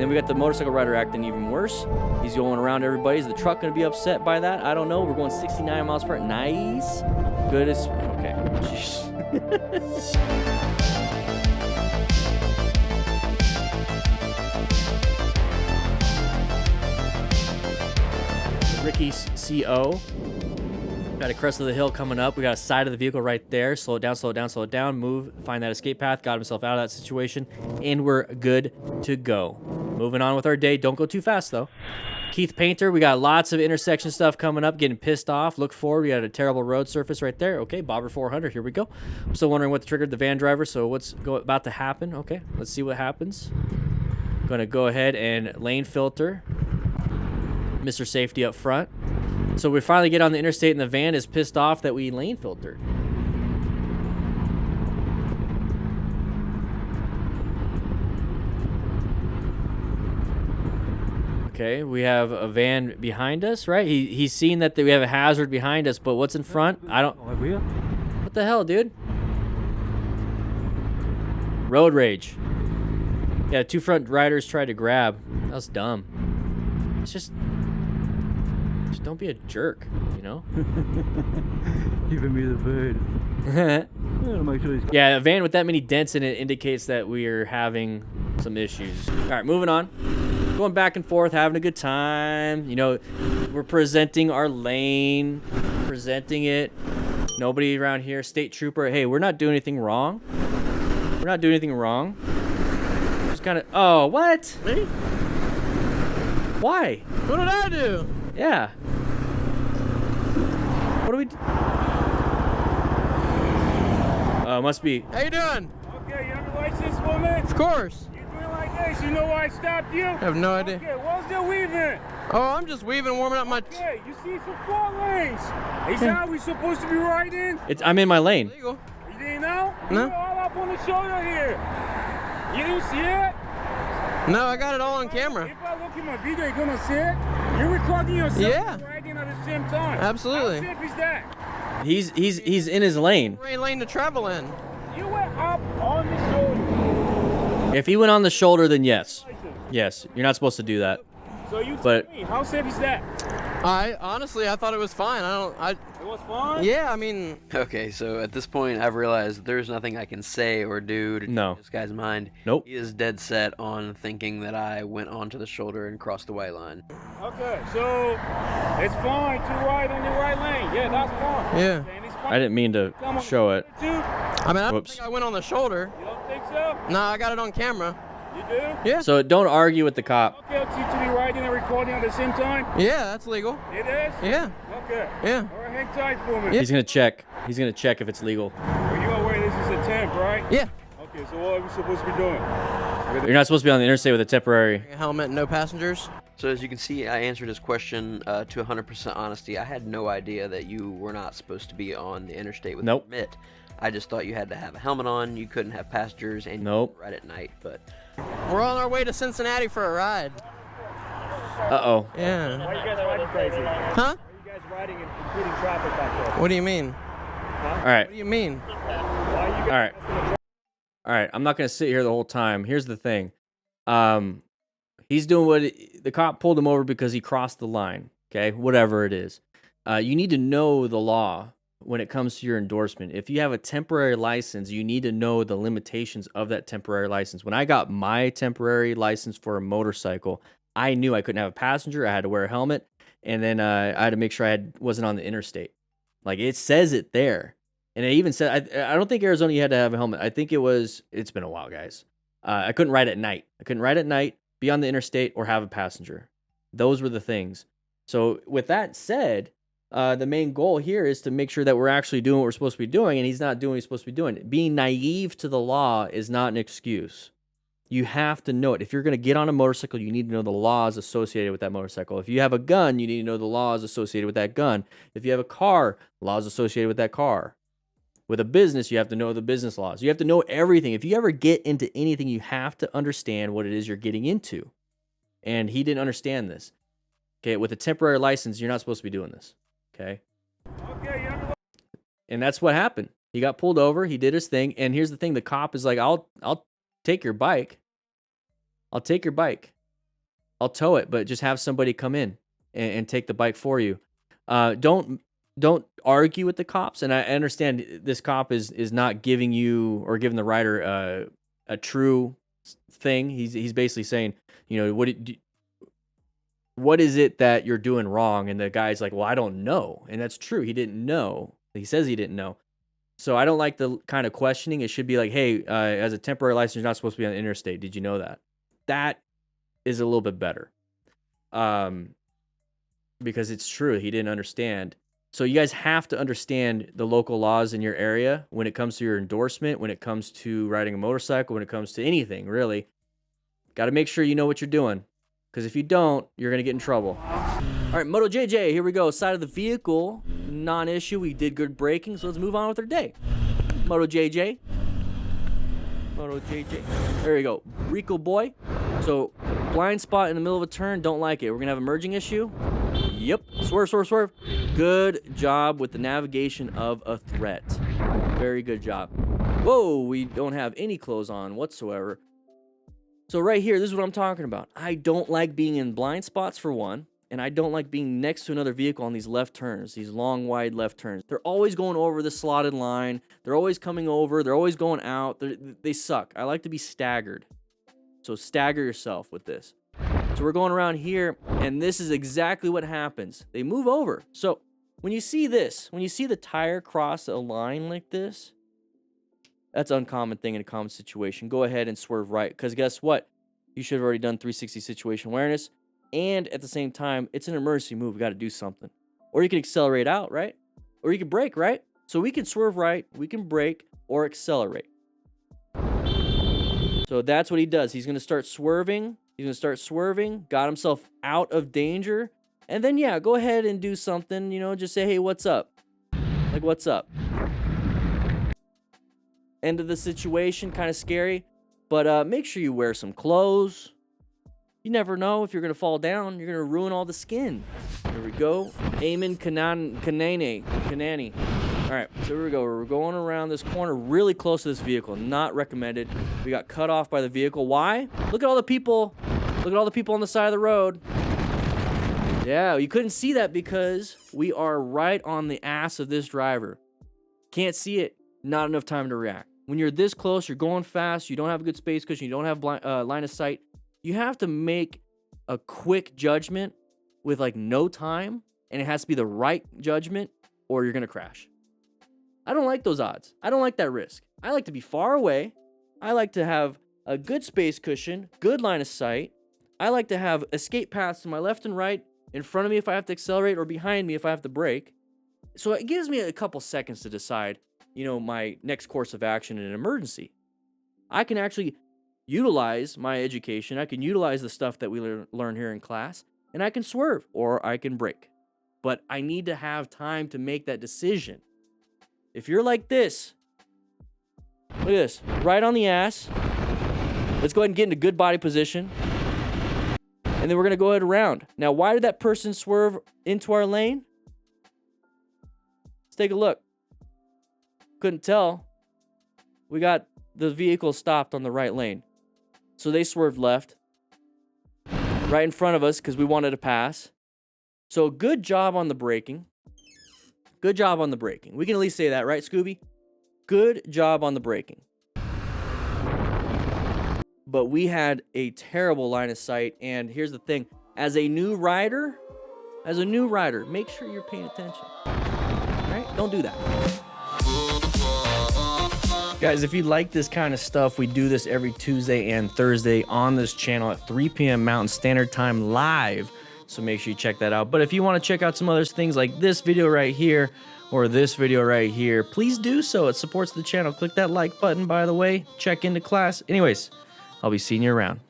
then we got the motorcycle rider acting even worse. He's going around everybody. Is the truck going to be upset by that? I don't know. We're going 69 miles per hour. Nice. Good as... Okay. Jeez. Ricky CO. Got a crest of the hill coming up. We got a side of the vehicle right there. Slow it down, slow it down, slow it down. Move, find that escape path. Got himself out of that situation. And we're good to go. Moving on with our day. Don't go too fast, though. Keith Painter, we got lots of intersection stuff coming up. Getting pissed off. Look forward. We got a terrible road surface right there. Okay, Bobber 400. Here we go. I'm still wondering what triggered the van driver. So what's about to happen? Okay, let's see what happens. Going to go ahead and lane filter. Mr. Safety up front. So we finally get on the interstate and the van is pissed off that we lane filtered. Okay, we have a van behind us, right? He's seen that we have a hazard behind us, but what's in front? I don't... What the hell, dude? Road rage. Yeah, two front riders tried to grab. That was dumb. It's just don't be a jerk, you know? Giving me the bird. Make sure yeah, a van with that many dents in it indicates that we're having some issues. All right, moving on. Going back and forth, having a good time. You know, we're presenting our lane, presenting it. Nobody around here. State trooper, hey, we're not doing anything wrong. We're not doing anything wrong. Just kind of, oh, what? Me? Why? What did I do? Yeah. What do we do? Must be. How you doing? Okay, you have a license for me? Of course. You're doing like this, you know why I stopped you? I have no idea. Okay, what's the weaving? Oh, I'm just weaving, warming up my... Okay, you see some 4 lanes. Is that how we supposed to be riding? I'm in my lane. Legal. You didn't know? No. You're all up on the shoulder here. You didn't see it? No, I got it all on camera. If I look at my video, you're gonna see it? You're recording yourself Yeah. and riding at the same time. Absolutely. How safe is that? He's in his lane. Great lane to travel in. You went up on the shoulder. If he went on the shoulder, then yes. Yes, you're not supposed to do that. So you But- tell me, how safe is that? I thought it was fine. It was fine? Yeah, I mean... Okay, so at this point, I've realized there's nothing I can say or do to change this guy's mind. Nope. He is dead set on thinking that I went onto the shoulder and crossed the white line. Okay, so it's fine to ride on the right lane. Yeah, that's fine. Yeah. And it's fine. I didn't mean to show it. Too? I mean, I don't Whoops. think I went on the shoulder. You don't think so? No, I got it on camera. You do? Yeah. So don't argue with the cop. Okay, to be riding and recording at the same time? Yeah, that's legal. It is? Yeah. Okay. Yeah. All right, hang tight for me. He's gonna check. He's gonna check if it's legal. Are you aware this is a temp, right? Yeah. Okay, so what are we supposed to be doing? You're not supposed to be on the interstate with a temporary. A helmet, no passengers. So as you can see, I answered his question to 100% honesty. I had no idea that you were not supposed to be on the interstate with a permit. I just thought you had to have a helmet on, you couldn't have passengers, and you couldn't ride at night, but... We're on our way to Cincinnati for a ride. Uh-oh. Yeah. Why are you guys riding crazy? Huh? Why are you guys riding and impeding traffic back there? What do you mean? All right. What do you mean? Why are you guys... All right. All right. I'm not gonna sit here the whole time. Here's the thing. He's doing what the cop pulled him over because he crossed the line. Okay, whatever it is. You need to know the law when it comes to your endorsement. If you have a temporary license, you need to know the limitations of that temporary license. When I got my temporary license for a motorcycle, I knew I couldn't have a passenger. I had to wear a helmet, and then I had to make sure wasn't on the interstate. Like, it says it there. And it even said, I don't think Arizona you had to have a helmet. I think it's been a while, guys. I couldn't ride at night. I couldn't ride at night, be on the interstate, or have a passenger. Those were the things. So with that said, the main goal here is to make sure that we're actually doing what we're supposed to be doing, and he's not doing what he's supposed to be doing. Being naive to the law is not an excuse. You have to know it. If you're going to get on a motorcycle, you need to know the laws associated with that motorcycle. If you have a gun, you need to know the laws associated with that gun. If you have a car, laws associated with that car. With a business, you have to know the business laws. You have to know everything. If you ever get into anything, you have to understand what it is you're getting into. And he didn't understand this. Okay, with a temporary license, you're not supposed to be doing this. Okay? And that's what happened. He got pulled over, he did his thing, and here's the thing, the cop is like, I'll take your bike. I'll take your bike. I'll tow it, but just have somebody come in and take the bike for you. Don't argue with the cops. And I understand this cop is not giving you or giving the rider a true thing. He's basically saying, you know, what is it that you're doing wrong? And the guy's like, well, I don't know. And that's true. He didn't know. He says he didn't know. So I don't like the kind of questioning. It should be like, hey, as a temporary license, you're not supposed to be on the interstate. Did you know that? That is a little bit better. Because it's true. He didn't understand. So you guys have to understand the local laws in your area when it comes to your endorsement, when it comes to riding a motorcycle, when it comes to anything, really. Got to make sure you know what you're doing. Because if you don't, you're going to get in trouble. All right, Moto JJ, here we go. Side of the vehicle, non-issue. We did good braking, so let's move on with our day. Moto JJ. Moto JJ. There you go. Rico boy. So, blind spot in the middle of a turn, don't like it. We're going to have a merging issue. Yep. Swerve, swerve, swerve. Good job with the navigation of a threat. Very good job. Whoa, we don't have any clothes on whatsoever. So right here, this is what I'm talking about. I don't like being in blind spots for one, and I don't like being next to another vehicle on these left turns, these long, wide left turns. They're always going over the slotted line. They're always coming over. They're always going out. They suck. I like to be staggered. So stagger yourself with this. So we're going around here, and this is exactly what happens. They move over. So when you see this, when you see the tire cross a line like this, that's an uncommon thing in a common situation. Go ahead and swerve right, because guess what? You should have already done 360 situation awareness, and at the same time, it's an emergency move. We got to do something. Or you can accelerate out, right? Or you can brake, right? So we can swerve right, we can brake, or accelerate. So that's what he does. He's going to start swerving. He's going to start swerving, got himself out of danger, and then, yeah, go ahead and do something, you know, just say, hey, what's up? Like, what's up? End of the situation, kind of scary, but make sure you wear some clothes. You never know if you're going to fall down. You're going to ruin all the skin. Here we go. Amen Kanani. All right, so here we go. We're going around this corner really close to this vehicle. Not recommended. We got cut off by the vehicle. Why? Look at all the people. Look at all the people on the side of the road. Yeah, you couldn't see that because we are right on the ass of this driver. Can't see it. Not enough time to react. When you're this close, you're going fast, you don't have a good space cushion, you don't have line of sight, you have to make a quick judgment with like no time, and it has to be the right judgment or you're going to crash. I don't like those odds. I don't like that risk. I like to be far away. I like to have a good space cushion, good line of sight. I like to have escape paths to my left and right, in front of me if I have to accelerate, or behind me if I have to brake. So it gives me a couple seconds to decide, you know, my next course of action in an emergency. I can actually utilize my education. I can utilize the stuff that we learn here in class, and I can swerve or I can brake. But I need to have time to make that decision. If you're like this, look at this, right on the ass. Let's go ahead and get into good body position. And then we're going to go ahead around. Now, why did that person swerve into our lane? Let's take a look. Couldn't tell. We got the vehicle stopped on the right lane. So they swerved left. Right in front of us because we wanted to pass. So good job on the braking. Good job on the braking. We can at least say that, right, Scooby? Good job on the braking. But we had a terrible line of sight. And here's the thing. As a new rider, make sure you're paying attention. All right? Don't do that. Guys, if you like this kind of stuff, we do this every Tuesday and Thursday on this channel at 3 p.m. Mountain Standard Time live. So make sure you check that out. But if you want to check out some other things like this video right here or this video right here, please do so. It supports the channel. Click that like button, by the way. Check into class. Anyways, I'll be seeing you around.